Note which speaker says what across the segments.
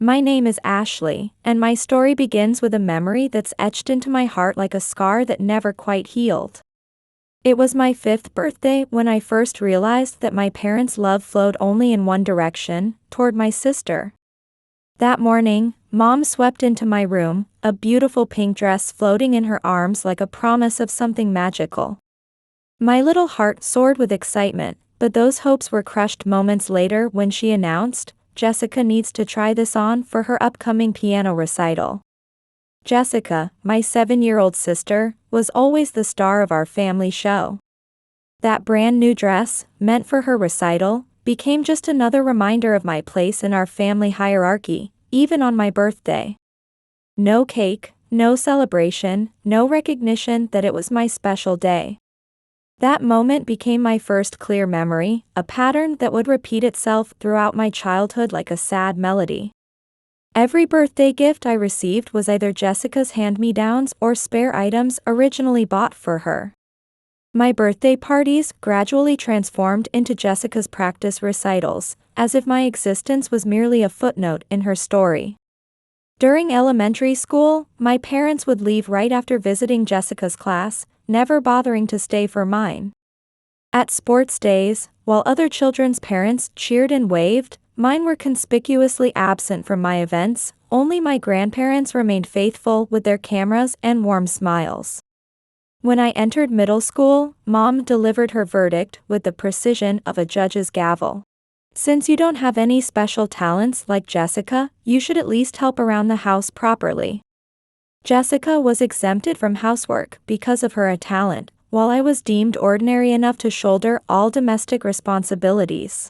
Speaker 1: My name is Ashley, and my story begins with a memory that's etched into my heart like a scar that never quite healed. It was my 5th birthday when I first realized that my parents' love flowed only in one direction, toward my sister. That morning, Mom swept into my room, a beautiful pink dress floating in her arms like a promise of something magical. My little heart soared with excitement, but those hopes were crushed moments later when she announced, "Jessica needs to try this on for her upcoming piano recital." Jessica, my 7-year-old sister, was always the star of our family show. That brand new dress, meant for her recital, became just another reminder of my place in our family hierarchy, even on my birthday. No cake, no celebration, no recognition that it was my special day. That moment became my first clear memory, a pattern that would repeat itself throughout my childhood like a sad melody. Every birthday gift I received was either Jessica's hand-me-downs or spare items originally bought for her. My birthday parties gradually transformed into Jessica's practice recitals, as if my existence was merely a footnote in her story. During elementary school, my parents would leave right after visiting Jessica's class, never bothering to stay for mine. At sports days, while other children's parents cheered and waved, mine were conspicuously absent from my events. Only my grandparents remained faithful with their cameras and warm smiles. When I entered middle school, Mom delivered her verdict with the precision of a judge's gavel. "Since you don't have any special talents like Jessica, you should at least help around the house properly." Jessica was exempted from housework because of her talent, while I was deemed ordinary enough to shoulder all domestic responsibilities.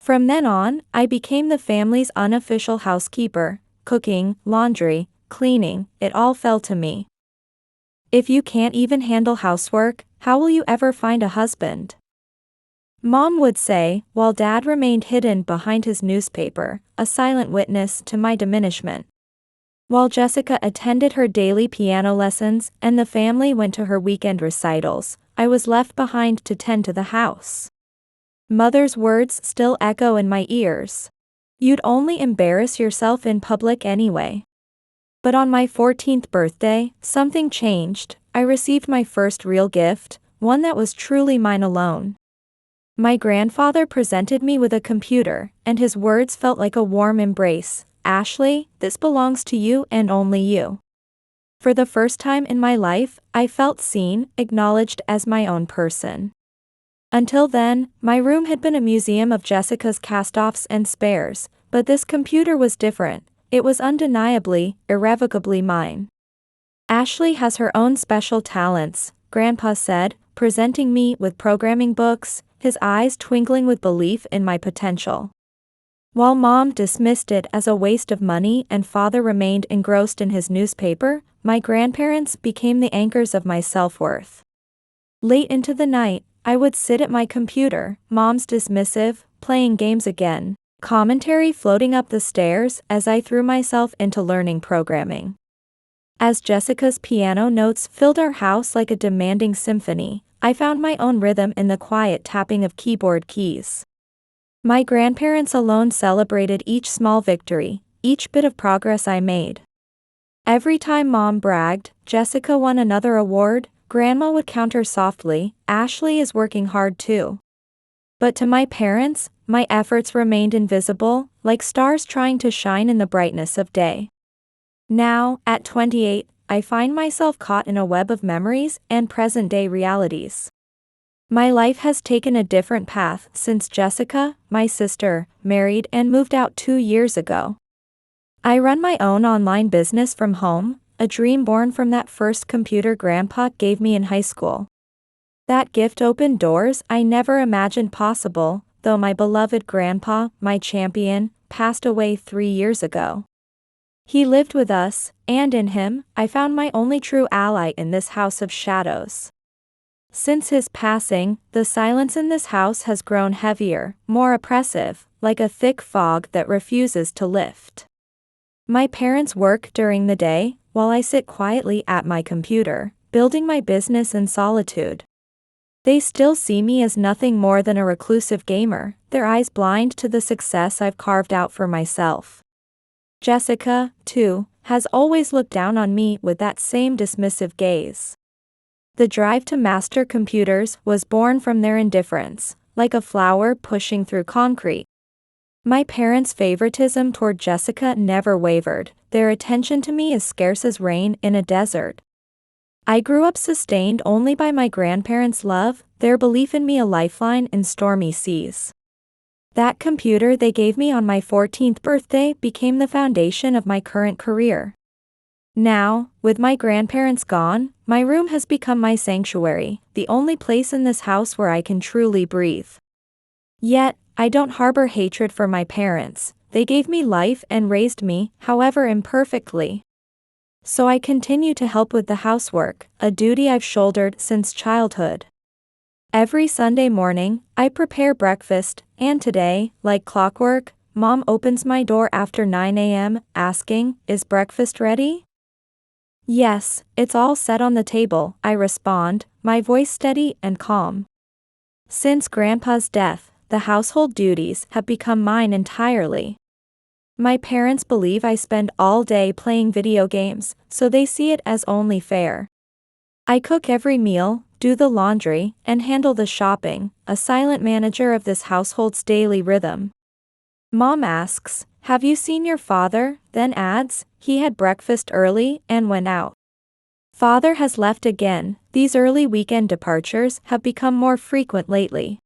Speaker 1: From then on, I became the family's unofficial housekeeper. Cooking, laundry, cleaning, it all fell to me. "If you can't even handle housework, how will you ever find a husband?" Mom would say, while Dad remained hidden behind his newspaper, a silent witness to my diminishment. While Jessica attended her daily piano lessons and the family went to her weekend recitals, I was left behind to tend to the house. Mother's words still echo in my ears. "You'd only embarrass yourself in public anyway." But on my 14th birthday, something changed. I received my first real gift, one that was truly mine alone. My grandfather presented me with a computer, and his words felt like a warm embrace. "Ashley, this belongs to you and only you." For the first time in my life, I felt seen, acknowledged as my own person. Until then, my room had been a museum of Jessica's cast-offs and spares, but this computer was different. It was undeniably, irrevocably mine. "Ashley has her own special talents," Grandpa said, presenting me with programming books, his eyes twinkling with belief in my potential. While Mom dismissed it as a waste of money and Father remained engrossed in his newspaper, my grandparents became the anchors of my self-worth. Late into the night, I would sit at my computer, Mom's dismissive, playing games again, commentary floating up the stairs as I threw myself into learning programming. As Jessica's piano notes filled our house like a demanding symphony, I found my own rhythm in the quiet tapping of keyboard keys. My grandparents alone celebrated each small victory, each bit of progress I made. Every time Mom bragged, "Jessica won another award," Grandma would counter softly, "Ashley is working hard too." But to my parents, my efforts remained invisible, like stars trying to shine in the brightness of day. Now, at 28, I find myself caught in a web of memories and present-day realities. My life has taken a different path since Jessica, my sister, married and moved out 2 years ago. I run my own online business from home, a dream born from that first computer Grandpa gave me in high school. That gift opened doors I never imagined possible, though my beloved Grandpa, my champion, passed away 3 years ago. He lived with us, and in him, I found my only true ally in this house of shadows. Since his passing, the silence in this house has grown heavier, more oppressive, like a thick fog that refuses to lift. My parents work during the day, while I sit quietly at my computer, building my business in solitude. They still see me as nothing more than a reclusive gamer, their eyes blind to the success I've carved out for myself. Jessica, too, has always looked down on me with that same dismissive gaze. The drive to master computers was born from their indifference, like a flower pushing through concrete. My parents' favoritism toward Jessica never wavered, their attention to me as scarce as rain in a desert. I grew up sustained only by my grandparents' love, their belief in me a lifeline in stormy seas. That computer they gave me on my 14th birthday became the foundation of my current career. Now, with my grandparents gone, my room has become my sanctuary, the only place in this house where I can truly breathe. Yet, I don't harbor hatred for my parents, they gave me life and raised me, however imperfectly. So I continue to help with the housework, a duty I've shouldered since childhood. Every Sunday morning, I prepare breakfast, and today, like clockwork, Mom opens my door after 9 a.m., asking, "Is breakfast ready?" "Yes, it's all set on the table," I respond, my voice steady and calm. Since Grandpa's death, the household duties have become mine entirely. My parents believe I spend all day playing video games, so they see it as only fair. I cook every meal, do the laundry, and handle the shopping, a silent manager of this household's daily rhythm. Mom asks, "Have you seen your father?" then adds, "He had breakfast early and went out." Father has left again. These early weekend departures have become more frequent lately.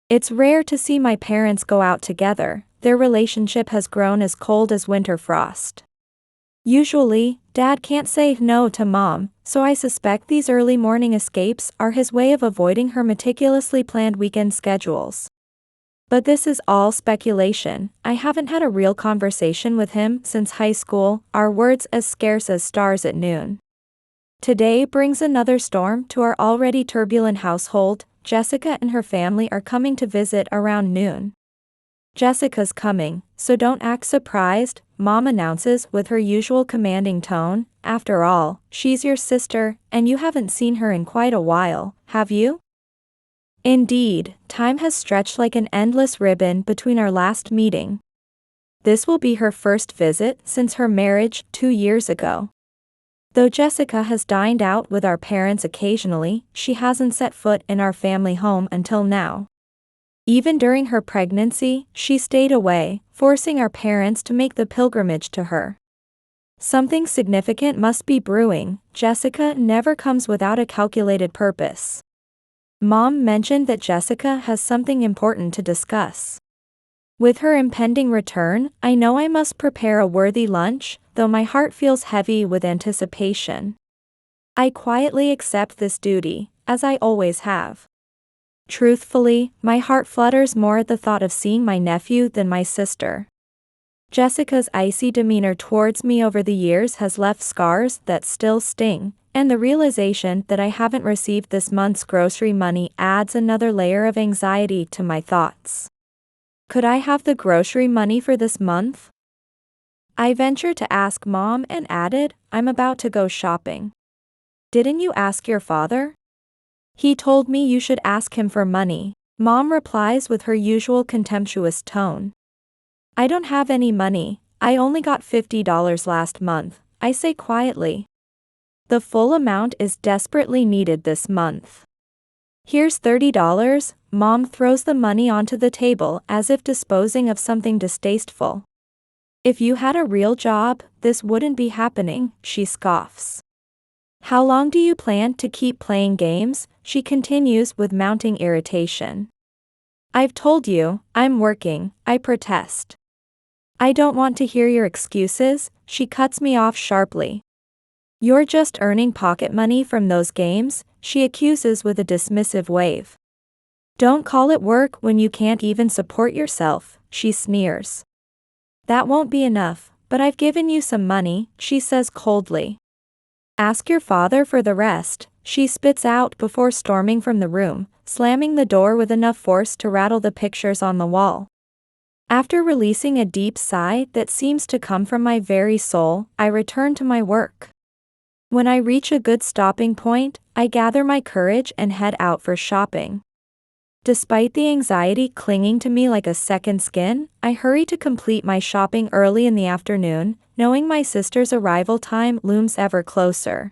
Speaker 1: It's rare to see my parents go out together, their relationship has grown as cold as winter frost. Usually, Dad can't say no to Mom, so I suspect these early morning escapes are his way of avoiding her meticulously planned weekend schedules. But this is all speculation. I haven't had a real conversation with him since high school, our words as scarce as stars at noon. Today brings another storm to our already turbulent household. Jessica and her family are coming to visit around noon. "Jessica's coming, so don't act surprised," Mom announces with her usual commanding tone. "After all, she's your sister, and you haven't seen her in quite a while, have you?" Indeed, time has stretched like an endless ribbon between our last meeting. This will be her first visit since her marriage 2 years ago. Though Jessica has dined out with our parents occasionally, she hasn't set foot in our family home until now. Even during her pregnancy, she stayed away, forcing our parents to make the pilgrimage to her. Something significant must be brewing. Jessica never comes without a calculated purpose. Mom mentioned that Jessica has something important to discuss. With her impending return, I know I must prepare a worthy lunch, though my heart feels heavy with anticipation. I quietly accept this duty, as I always have. Truthfully, my heart flutters more at the thought of seeing my nephew than my sister. Jessica's icy demeanor towards me over the years has left scars that still sting, and the realization that I haven't received this month's grocery money adds another layer of anxiety to my thoughts. Could I have the grocery money for this month? I ventured to ask Mom and added, "I'm about to go shopping." "Didn't you ask your father?" "He told me you should ask him for money," Mom replies with her usual contemptuous tone. "I don't have any money, I only got $50 last month," I say quietly. The full amount is desperately needed this month. "Here's $30, Mom throws the money onto the table as if disposing of something distasteful. "If you had a real job, this wouldn't be happening," she scoffs. "How long do you plan to keep playing games?" she continues with mounting irritation. "I've told you, I'm working," I protest. "I don't want to hear your excuses," she cuts me off sharply. "You're just earning pocket money from those games," she accuses with a dismissive wave. "Don't call it work when you can't even support yourself," she sneers. "That won't be enough, but I've given you some money," she says coldly. "Ask your father for the rest," she spits out before storming from the room, slamming the door with enough force to rattle the pictures on the wall. After releasing a deep sigh that seems to come from my very soul, I return to my work. When I reach a good stopping point, I gather my courage and head out for shopping. Despite the anxiety clinging to me like a second skin, I hurry to complete my shopping early in the afternoon, knowing my sister's arrival time looms ever closer.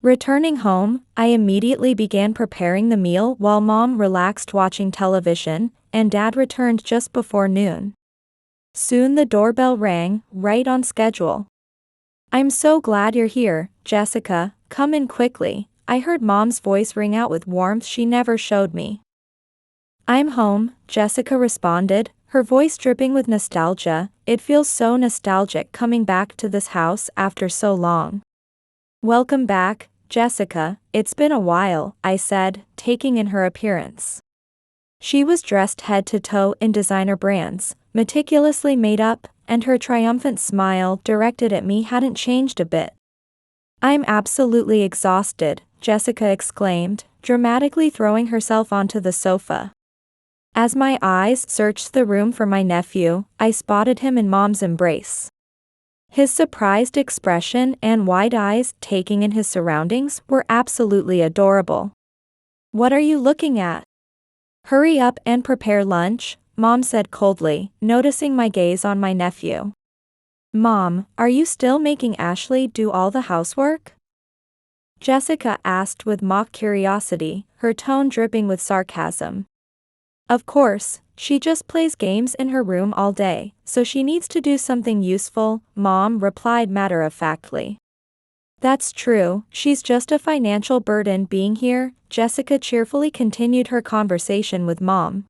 Speaker 1: Returning home, I immediately began preparing the meal while Mom relaxed watching television, and Dad returned just before noon. Soon the doorbell rang, right on schedule. "I'm so glad you're here, Jessica, come in quickly," I heard Mom's voice ring out with warmth she never showed me. "I'm home," Jessica responded, her voice dripping with nostalgia. It feels so nostalgic coming back to this house after so long. "Welcome back, Jessica, it's been a while," I said, taking in her appearance. She was dressed head to toe in designer brands, meticulously made up, and her triumphant smile directed at me hadn't changed a bit. "I'm absolutely exhausted," Jessica exclaimed, dramatically throwing herself onto the sofa. As my eyes searched the room for my nephew, I spotted him in Mom's embrace. His surprised expression and wide eyes taking in his surroundings were absolutely adorable. "What are you looking at?" "Hurry up and prepare lunch," Mom said coldly, noticing my gaze on my nephew. "Mom, are you still making Ashley do all the housework?" Jessica asked with mock curiosity, her tone dripping with sarcasm. "Of course, she just plays games in her room all day, so she needs to do something useful," Mom replied matter-of-factly. "That's true, she's just a financial burden being here," Jessica cheerfully continued her conversation with Mom.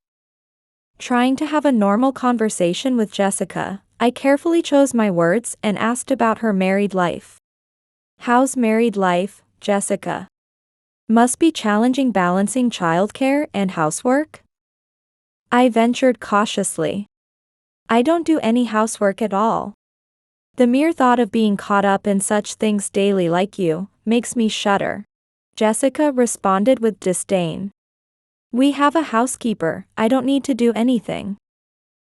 Speaker 1: Trying to have a normal conversation with Jessica, I carefully chose my words and asked about her married life. "How's married life, Jessica?" "Must be challenging balancing childcare and housework?" I ventured cautiously. "I don't do any housework at all. The mere thought of being caught up in such things daily like you makes me shudder," Jessica responded with disdain. "We have a housekeeper, I don't need to do anything."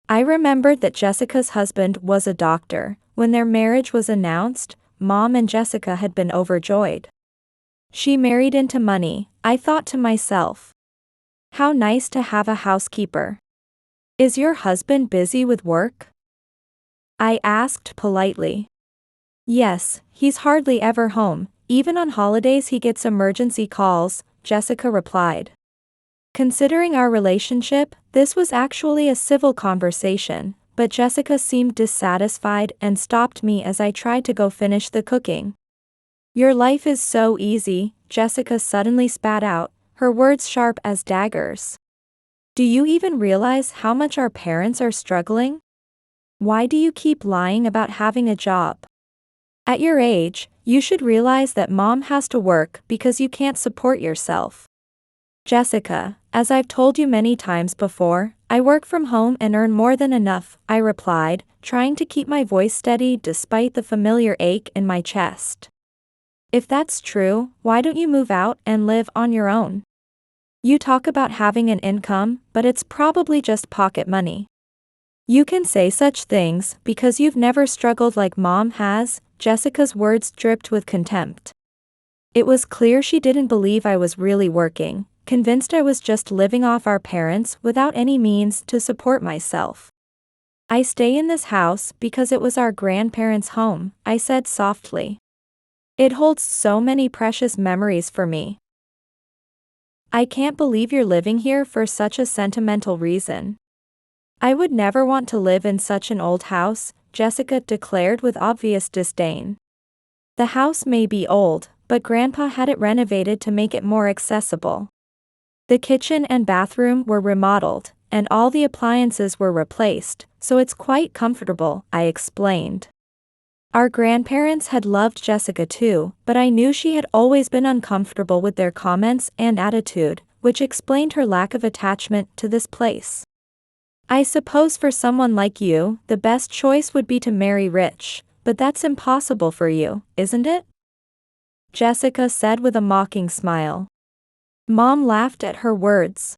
Speaker 1: I remembered that Jessica's husband was a doctor. When their marriage was announced, Mom and Jessica had been overjoyed. "She married into money," I thought to myself. "How nice to have a housekeeper." "Is your husband busy with work?" I asked politely. "Yes, he's hardly ever home, even on holidays he gets emergency calls," Jessica replied. Considering our relationship, this was actually a civil conversation, but Jessica seemed dissatisfied and stopped me as I tried to go finish the cooking. "Your life is so easy," Jessica suddenly spat out, her words sharp as daggers. "Do you even realize how much our parents are struggling? Why do you keep lying about having a job? At your age, you should realize that Mom has to work because you can't support yourself." "Jessica, as I've told you many times before, I work from home and earn more than enough," I replied, trying to keep my voice steady despite the familiar ache in my chest. "If that's true, why don't you move out and live on your own? You talk about having an income, but it's probably just pocket money. You can say such things because you've never struggled like Mom has," Jessica's words dripped with contempt. It was clear she didn't believe I was really working, convinced I was just living off our parents without any means to support myself. "I stay in this house because it was our grandparents' home," I said softly. "It holds so many precious memories for me." "I can't believe you're living here for such a sentimental reason." "I would never want to live in such an old house," Jessica declared with obvious disdain. "The house may be old, but Grandpa had it renovated to make it more accessible. The kitchen and bathroom were remodeled, and all the appliances were replaced, so it's quite comfortable," I explained. Our grandparents had loved Jessica too, but I knew she had always been uncomfortable with their comments and attitude, which explained her lack of attachment to this place. "I suppose for someone like you, the best choice would be to marry rich, but that's impossible for you, isn't it?" Jessica said with a mocking smile. Mom laughed at her words.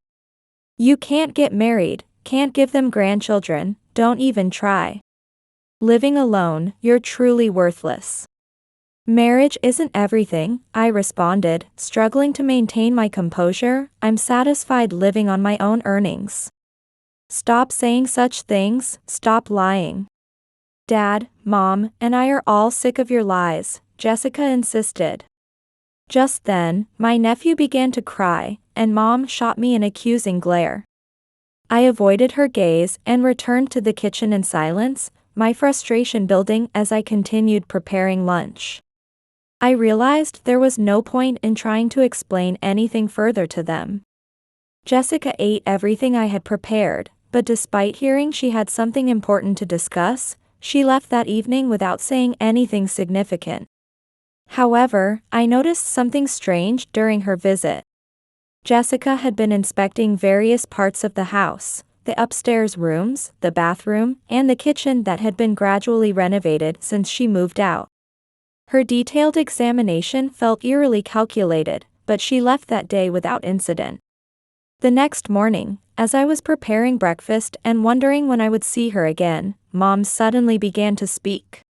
Speaker 1: "You can't get married, can't give them grandchildren, don't even try. Living alone, you're truly worthless. Marriage isn't everything, I responded, struggling to maintain my composure. I'm satisfied living on my own earnings. Stop saying such things, stop lying. Dad, Mom, and I are all sick of your lies, Jessica insisted. Just then, my nephew began to cry, and Mom shot me an accusing glare. I avoided her gaze and returned to the kitchen in silence, my frustration building as I continued preparing lunch. I realized there was no point in trying to explain anything further to them. Jessica ate everything I had prepared, but despite hearing she had something important to discuss, she left that evening without saying anything significant. However, I noticed something strange during her visit. Jessica had been inspecting various parts of the house, the upstairs rooms, the bathroom, and the kitchen that had been gradually renovated since she moved out. Her detailed examination felt eerily calculated, but she left that day without incident. The next morning, as I was preparing breakfast and wondering when I would see her again, Mom suddenly began to speak.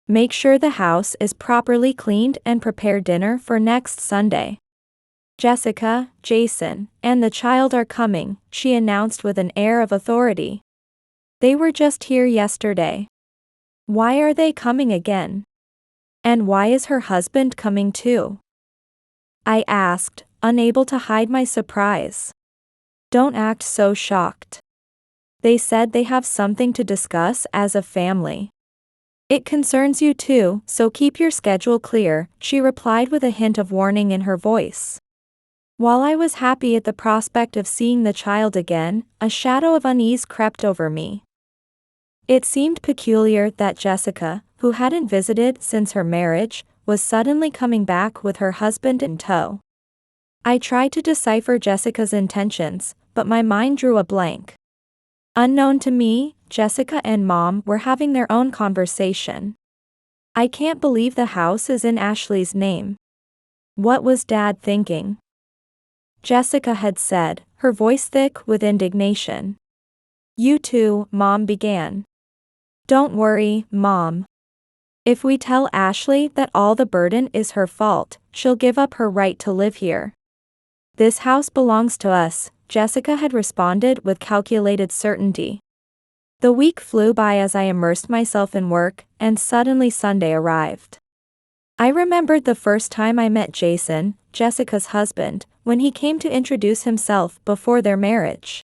Speaker 1: Make sure the house is properly cleaned and prepare dinner for next Sunday. Jessica, Jason, and the child are coming, she announced with an air of authority. They were just here yesterday. Why are they coming again? And why is her husband coming too? I asked, unable to hide my surprise. Don't act so shocked. They said they have something to discuss as a family. It concerns you too, so keep your schedule clear, she replied with a hint of warning in her voice. While I was happy at the prospect of seeing the child again, a shadow of unease crept over me. It seemed peculiar that Jessica, who hadn't visited since her marriage, was suddenly coming back with her husband in tow. I tried to decipher Jessica's intentions, but my mind drew a blank. Unknown to me, Jessica and Mom were having their own conversation. I can't believe the house is in Ashley's name. What was Dad thinking? Jessica had said, her voice thick with indignation. You too, Mom began. Don't worry, Mom. If we tell Ashley that all the burden is her fault, she'll give up her right to live here. This house belongs to us, Jessica had responded with calculated certainty. The week flew by as I immersed myself in work, and suddenly Sunday arrived. I remembered the first time I met Jason, Jessica's husband, when he came to introduce himself before their marriage.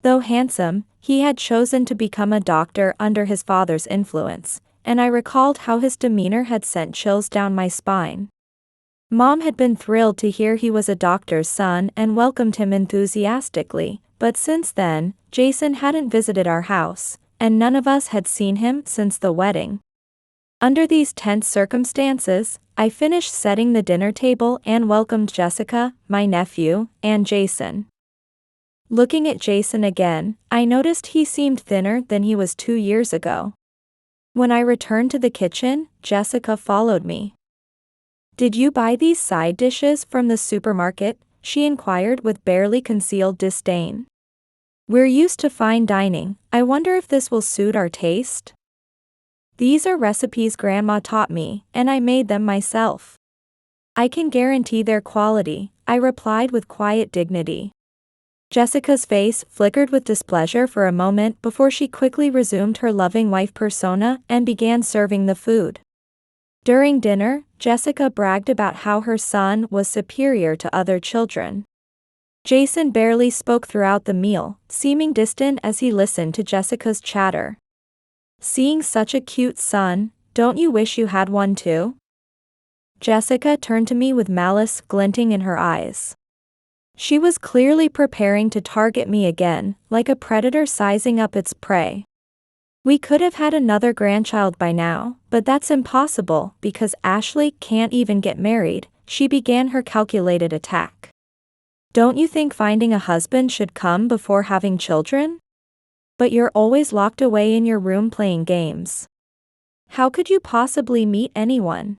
Speaker 1: Though handsome, he had chosen to become a doctor under his father's influence, and I recalled how his demeanor had sent chills down my spine. Mom had been thrilled to hear he was a doctor's son and welcomed him enthusiastically, but since then, Jason hadn't visited our house, and none of us had seen him since the wedding. Under these tense circumstances, I finished setting the dinner table and welcomed Jessica, my nephew, and Jason. Looking at Jason again, I noticed he seemed thinner than he was 2 years ago. When I returned to the kitchen, Jessica followed me. Did you buy these side dishes from the supermarket? She inquired with barely concealed disdain. We're used to fine dining, I wonder if this will suit our taste? These are recipes Grandma taught me, and I made them myself. I can guarantee their quality, I replied with quiet dignity. Jessica's face flickered with displeasure for a moment before she quickly resumed her loving wife persona and began serving the food. During dinner, Jessica bragged about how her son was superior to other children. Jason barely spoke throughout the meal, seeming distant as he listened to Jessica's chatter. Seeing such a cute son, don't you wish you had one too? Jessica turned to me with malice glinting in her eyes. She was clearly preparing to target me again, like a predator sizing up its prey. We could have had another grandchild by now, but that's impossible because Ashley can't even get married, she began her calculated attack. Don't you think finding a husband should come before having children? But you're always locked away in your room playing games. How could you possibly meet anyone?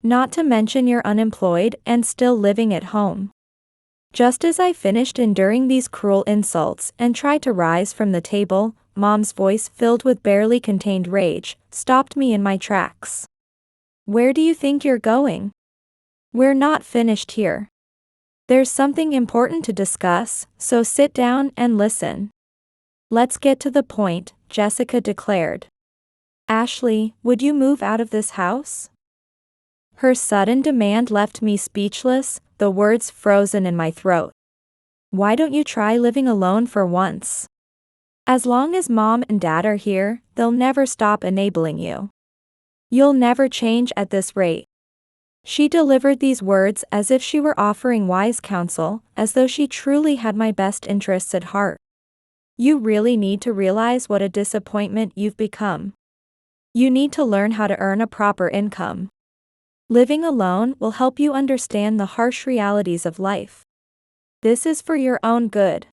Speaker 1: Not to mention you're unemployed and still living at home. Just as I finished enduring these cruel insults and tried to rise from the table, Mom's voice, filled with barely contained rage, stopped me in my tracks. Where do you think you're going? We're not finished here. There's something important to discuss, so sit down and listen. Let's get to the point, Jessica declared. Ashley, would you move out of this house? Her sudden demand left me speechless, the words frozen in my throat. Why don't you try living alone for once? As long as mom and dad are here, they'll never stop enabling you. You'll never change at this rate. She delivered these words as if she were offering wise counsel, as though she truly had my best interests at heart. You really need to realize what a disappointment you've become. You need to learn how to earn a proper income. Living alone will help you understand the harsh realities of life. This is for your own good.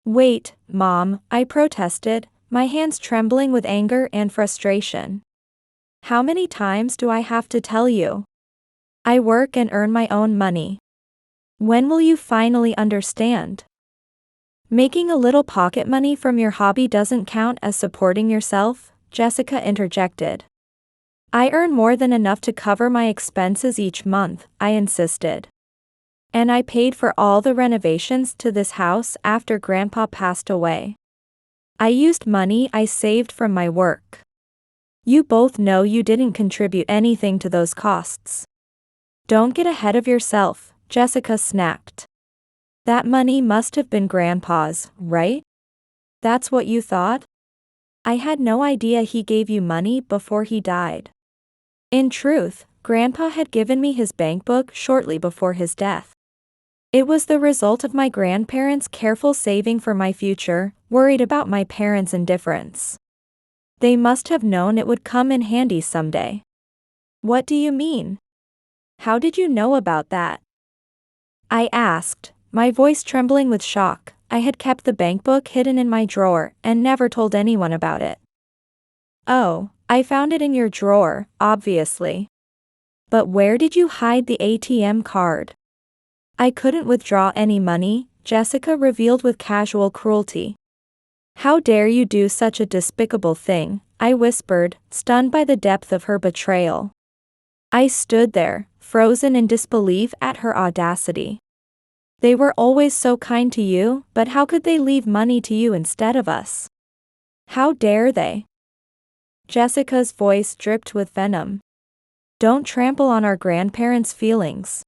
Speaker 1: Wait, Mom, I protested, my hands trembling with anger and frustration. How many times do I have to tell you? I work and earn my own money. When will you finally understand? Making a little pocket money from your hobby doesn't count as supporting yourself, Jessica interjected. I earn more than enough to cover my expenses each month, I insisted. And I paid for all the renovations to this house after Grandpa passed away. I used money I saved from my work. You both know you didn't contribute anything to those costs. Don't get ahead of yourself, Jessica snapped. That money must have been Grandpa's, right? That's what you thought? I had no idea he gave you money before he died. In truth, Grandpa had given me his bank book shortly before his death. It was the result of my grandparents' careful saving for my future, worried about my parents' indifference. They must have known it would come in handy someday. What do you mean? How did you know about that? I asked, my voice trembling with shock. I had kept the bank book hidden in my drawer and never told anyone about it. Oh, I found it in your drawer, obviously. But where did you hide the ATM card? I couldn't withdraw any money, Jessica revealed with casual cruelty. How dare you do such a despicable thing, I whispered, stunned by the depth of her betrayal. I stood there, frozen in disbelief at her audacity. They were always so kind to you, but how could they leave money to you instead of us? How dare they? Jessica's voice dripped with venom. Don't trample on our grandparents' feelings.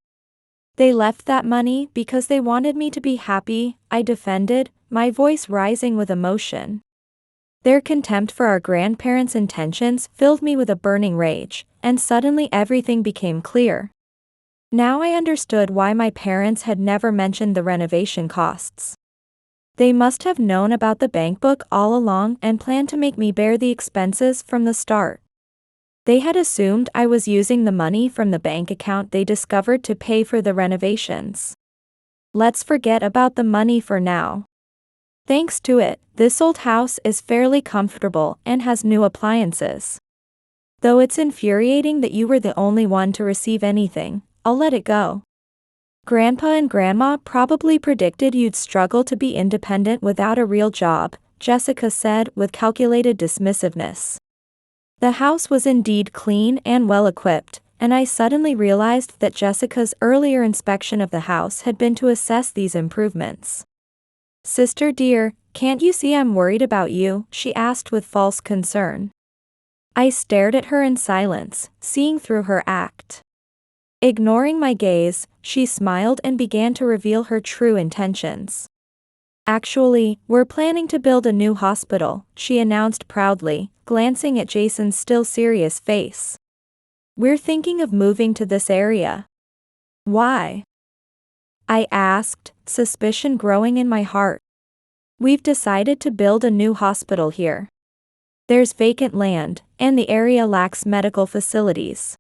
Speaker 1: They left that money because they wanted me to be happy, I defended, my voice rising with emotion. Their contempt for our grandparents' intentions filled me with a burning rage, and suddenly everything became clear. Now I understood why my parents had never mentioned the renovation costs. They must have known about the bank book all along and planned to make me bear the expenses from the start. They had assumed I was using the money from the bank account they discovered to pay for the renovations. Let's forget about the money for now. Thanks to it, this old house is fairly comfortable and has new appliances. Though it's infuriating that you were the only one to receive anything, I'll let it go. Grandpa and Grandma probably predicted you'd struggle to be independent without a real job, Jessica said with calculated dismissiveness. The house was indeed clean and well equipped, and I suddenly realized that Jessica's earlier inspection of the house had been to assess these improvements. Sister dear, can't you see I'm worried about you? She asked with false concern. I stared at her in silence, seeing through her act. Ignoring my gaze, she smiled and began to reveal her true intentions. Actually, we're planning to build a new hospital, she announced proudly, glancing at Jason's still serious face. We're thinking of moving to this area. Why? I asked, suspicion growing in my heart. We've decided to build a new hospital here. There's vacant land, and the area lacks medical facilities.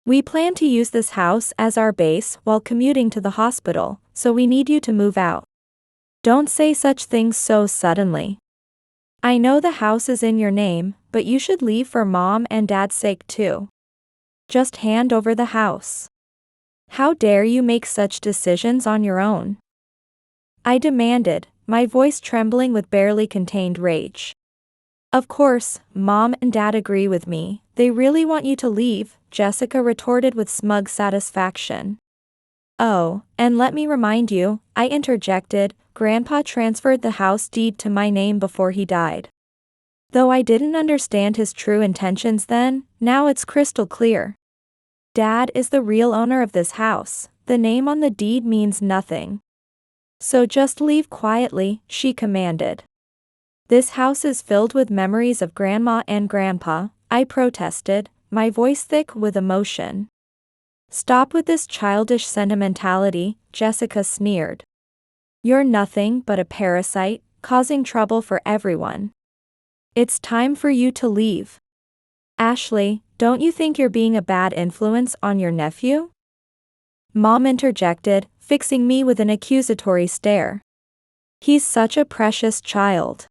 Speaker 1: We plan to use this house as our base while commuting to the hospital, so we need you to move out. Don't say such things so suddenly. I know the house is in your name, but you should leave for Mom and Dad's sake too. Just hand over the house. How dare you make such decisions on your own? I demanded, my voice trembling with barely contained rage. Of course, Mom and Dad agree with me. They really want you to leave, Jessica retorted with smug satisfaction. Oh, and let me remind you, I interjected, Grandpa transferred the house deed to my name before he died. Though I didn't understand his true intentions then, now it's crystal clear. Dad is the real owner of this house. The name on the deed means nothing. So just leave quietly, she commanded. This house is filled with memories of Grandma and Grandpa, I protested, my voice thick with emotion. Stop with this childish sentimentality, Jessica sneered. You're nothing but a parasite, causing trouble for everyone. It's time for you to leave. Ashley, don't you think you're being a bad influence on your nephew? Mom interjected, fixing me with an accusatory stare. He's such a precious child.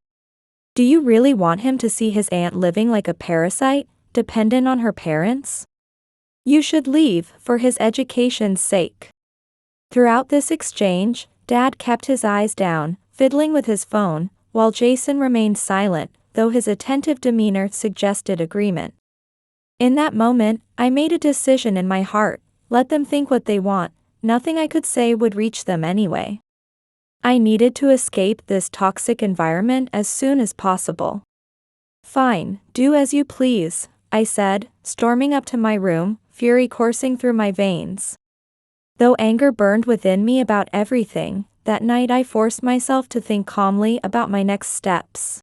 Speaker 1: Do you really want him to see his aunt living like a parasite, dependent on her parents? You should leave, for his education's sake. Throughout this exchange, Dad kept his eyes down, fiddling with his phone, while Jason remained silent, though his attentive demeanor suggested agreement. In that moment, I made a decision in my heart, let them think what they want, nothing I could say would reach them anyway. I needed to escape this toxic environment as soon as possible. Fine, do as you please, I said, storming up to my room, fury coursing through my veins. Though anger burned within me about everything, that night I forced myself to think calmly about my next steps.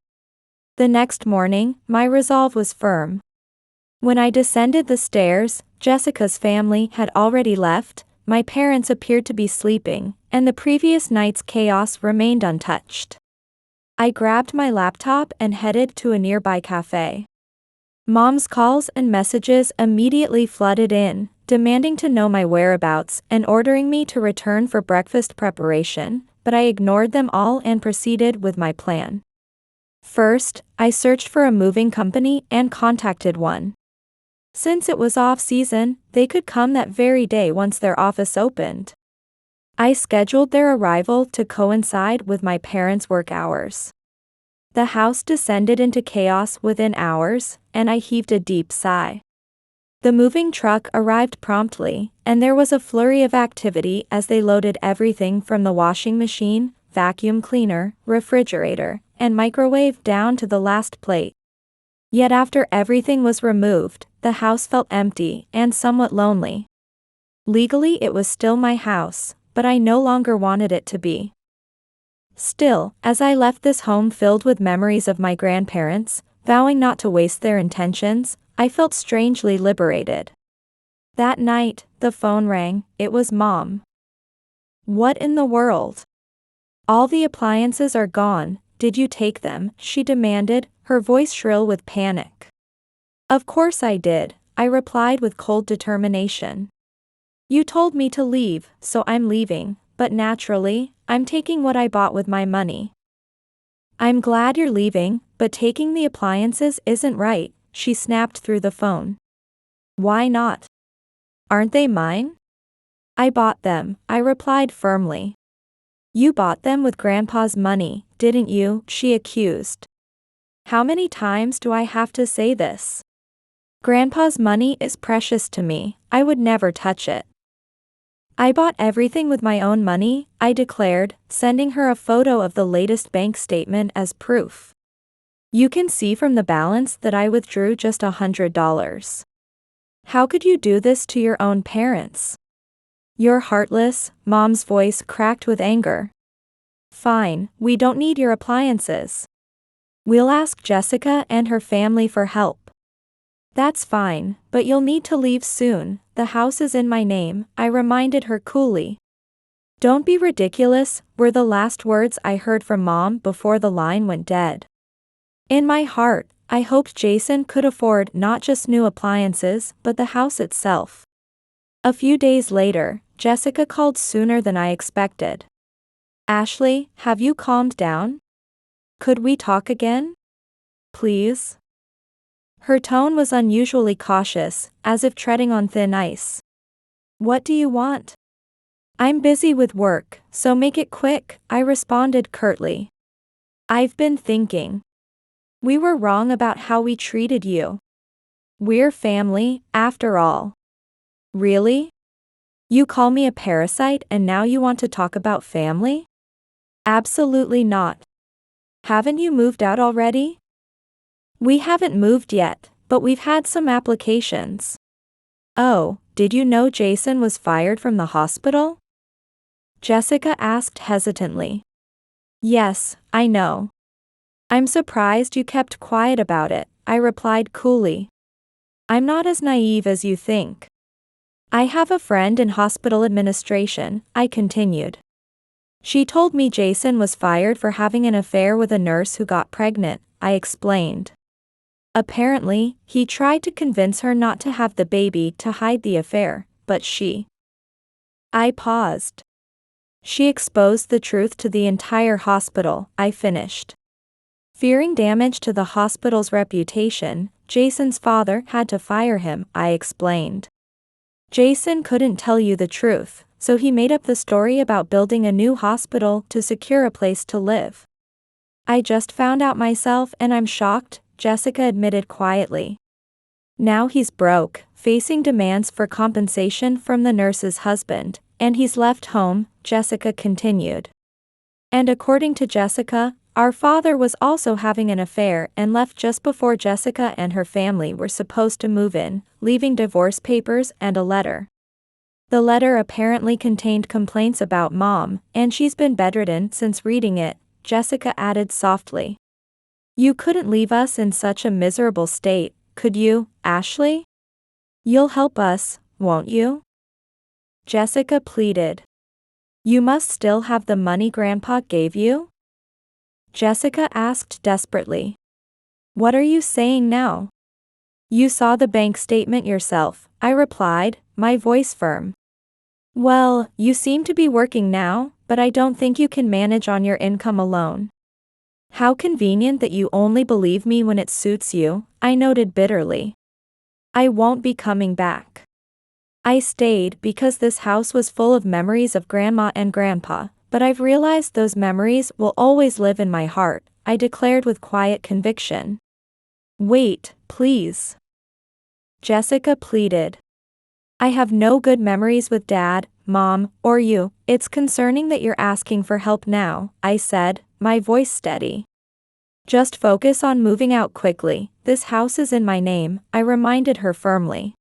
Speaker 1: The next morning, my resolve was firm. When I descended the stairs, Jessica's family had already left, my parents appeared to be sleeping, and the previous night's chaos remained untouched. I grabbed my laptop and headed to a nearby cafe. Mom's calls and messages immediately flooded in, demanding to know my whereabouts and ordering me to return for breakfast preparation, but I ignored them all and proceeded with my plan. First, I searched for a moving company and contacted one. Since it was off-season, they could come that very day once their office opened. I scheduled their arrival to coincide with my parents' work hours. The house descended into chaos within hours, and I heaved a deep sigh. The moving truck arrived promptly, and there was a flurry of activity as they loaded everything from the washing machine, vacuum cleaner, refrigerator, and microwave down to the last plate. Yet after everything was removed, the house felt empty and somewhat lonely. Legally it was still my house, but I no longer wanted it to be. Still, as I left this home filled with memories of my grandparents, vowing not to waste their intentions, I felt strangely liberated. That night, the phone rang, it was Mom. What in the world? All the appliances are gone, did you take them? She demanded, her voice shrill with panic. Of course I did, I replied with cold determination. You told me to leave, so I'm leaving, but naturally, I'm taking what I bought with my money. I'm glad you're leaving, but taking the appliances isn't right, she snapped through the phone. Why not? Aren't they mine? I bought them, I replied firmly. You bought them with Grandpa's money, didn't you? She accused. How many times do I have to say this? Grandpa's money is precious to me, I would never touch it. I bought everything with my own money, I declared, sending her a photo of the latest bank statement as proof. You can see from the balance that I withdrew just $100. How could you do this to your own parents? You're heartless, Mom's voice cracked with anger. Fine, we don't need your appliances. We'll ask Jessica and her family for help. That's fine, but you'll need to leave soon, the house is in my name, I reminded her coolly. Don't be ridiculous, were the last words I heard from Mom before the line went dead. In my heart, I hoped Jason could afford not just new appliances, but the house itself. A few days later, Jessica called sooner than I expected. Ashley, have you calmed down? Could we talk again? Please? Her tone was unusually cautious, as if treading on thin ice. What do you want? I'm busy with work, so make it quick, I responded curtly. I've been thinking. We were wrong about how we treated you. We're family, after all. Really? You call me a parasite and now you want to talk about family? Absolutely not. Haven't you moved out already? We haven't moved yet, but we've had some applications. Oh, did you know Jason was fired from the hospital? Jessica asked hesitantly. Yes, I know. I'm surprised you kept quiet about it, I replied coolly. I'm not as naive as you think. I have a friend in hospital administration, I continued. She told me Jason was fired for having an affair with a nurse who got pregnant, I explained. Apparently, he tried to convince her not to have the baby to hide the affair, but I paused. She exposed the truth to the entire hospital, I finished. Fearing damage to the hospital's reputation, Jason's father had to fire him, I explained. Jason couldn't tell you the truth, so he made up the story about building a new hospital to secure a place to live. I just found out myself and I'm shocked, Jessica admitted quietly. Now he's broke, facing demands for compensation from the nurse's husband, and he's left home, Jessica continued. And according to Jessica, our father was also having an affair and left just before Jessica and her family were supposed to move in, leaving divorce papers and a letter. The letter apparently contained complaints about Mom, and she's been bedridden since reading it, Jessica added softly. You couldn't leave us in such a miserable state, could you, Ashley? You'll help us, won't you? Jessica pleaded. You must still have the money Grandpa gave you? Jessica asked desperately. What are you saying now? You saw the bank statement yourself, I replied, my voice firm. Well, you seem to be working now, but I don't think you can manage on your income alone. How convenient that you only believe me when it suits you, I noted bitterly. I won't be coming back. I stayed because this house was full of memories of Grandma and Grandpa, but I've realized those memories will always live in my heart, I declared with quiet conviction. Wait, please. Jessica pleaded. I have no good memories with Dad, Mom, or you. It's concerning that you're asking for help now, I said, my voice steady. Just focus on moving out quickly, this house is in my name, I reminded her firmly.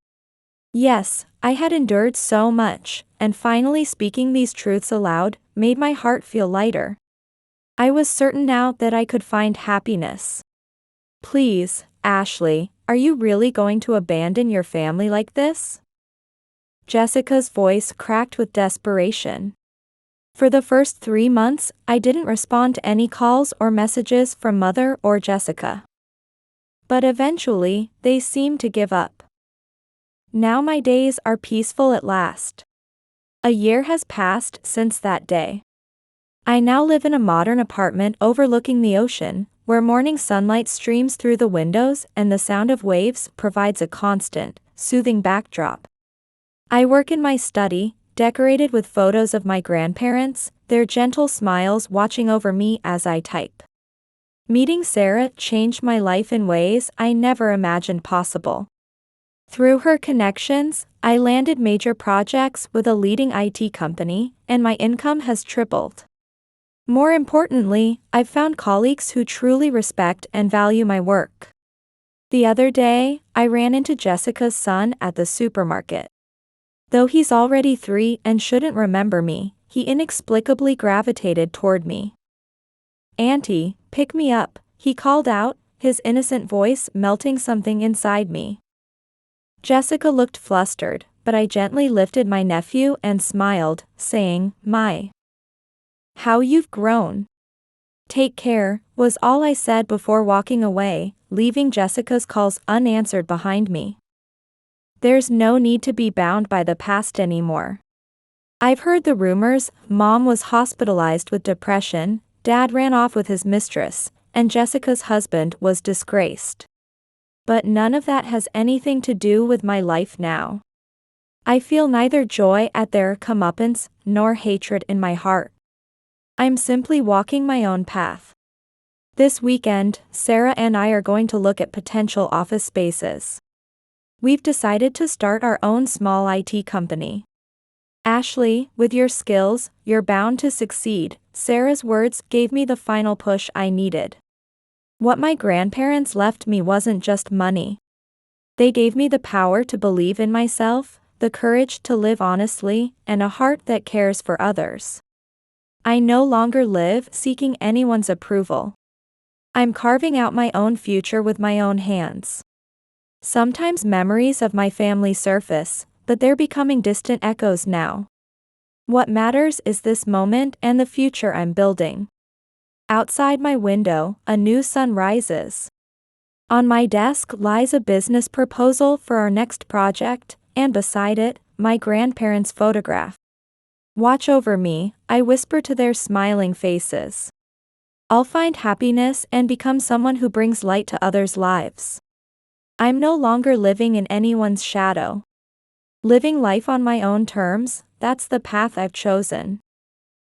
Speaker 1: Yes, I had endured so much, and finally speaking these truths aloud made my heart feel lighter. I was certain now that I could find happiness. Please, Ashley, are you really going to abandon your family like this? Jessica's voice cracked with desperation. For the first 3 months, I didn't respond to any calls or messages from Mother or Jessica. But eventually, they seemed to give up. Now my days are peaceful at last. A year has passed since that day. I now live in a modern apartment overlooking the ocean, where morning sunlight streams through the windows and the sound of waves provides a constant, soothing backdrop. I work in my study, decorated with photos of my grandparents, their gentle smiles watching over me as I type. Meeting Sarah changed my life in ways I never imagined possible. Through her connections, I landed major projects with a leading IT company, and my income has tripled. More importantly, I've found colleagues who truly respect and value my work. The other day, I ran into Jessica's son at the supermarket. Though he's already 3 and shouldn't remember me, he inexplicably gravitated toward me. Auntie, pick me up, he called out, his innocent voice melting something inside me. Jessica looked flustered, but I gently lifted my nephew and smiled, saying, How you've grown. Take care, was all I said before walking away, leaving Jessica's calls unanswered behind me. There's no need to be bound by the past anymore. I've heard the rumors, Mom was hospitalized with depression, Dad ran off with his mistress, and Jessica's husband was disgraced. But none of that has anything to do with my life now. I feel neither joy at their comeuppance, nor hatred in my heart. I'm simply walking my own path. This weekend, Sarah and I are going to look at potential office spaces. We've decided to start our own small IT company. Ashley, with your skills, you're bound to succeed. Sarah's words gave me the final push I needed. What my grandparents left me wasn't just money. They gave me the power to believe in myself, the courage to live honestly, and a heart that cares for others. I no longer live seeking anyone's approval. I'm carving out my own future with my own hands. Sometimes memories of my family surface, but they're becoming distant echoes now. What matters is this moment and the future I'm building. Outside my window, a new sun rises. On my desk lies a business proposal for our next project, and beside it, my grandparents' photograph. Watch over me, I whisper to their smiling faces. I'll find happiness and become someone who brings light to others' lives. I'm no longer living in anyone's shadow. Living life on my own terms, that's the path I've chosen.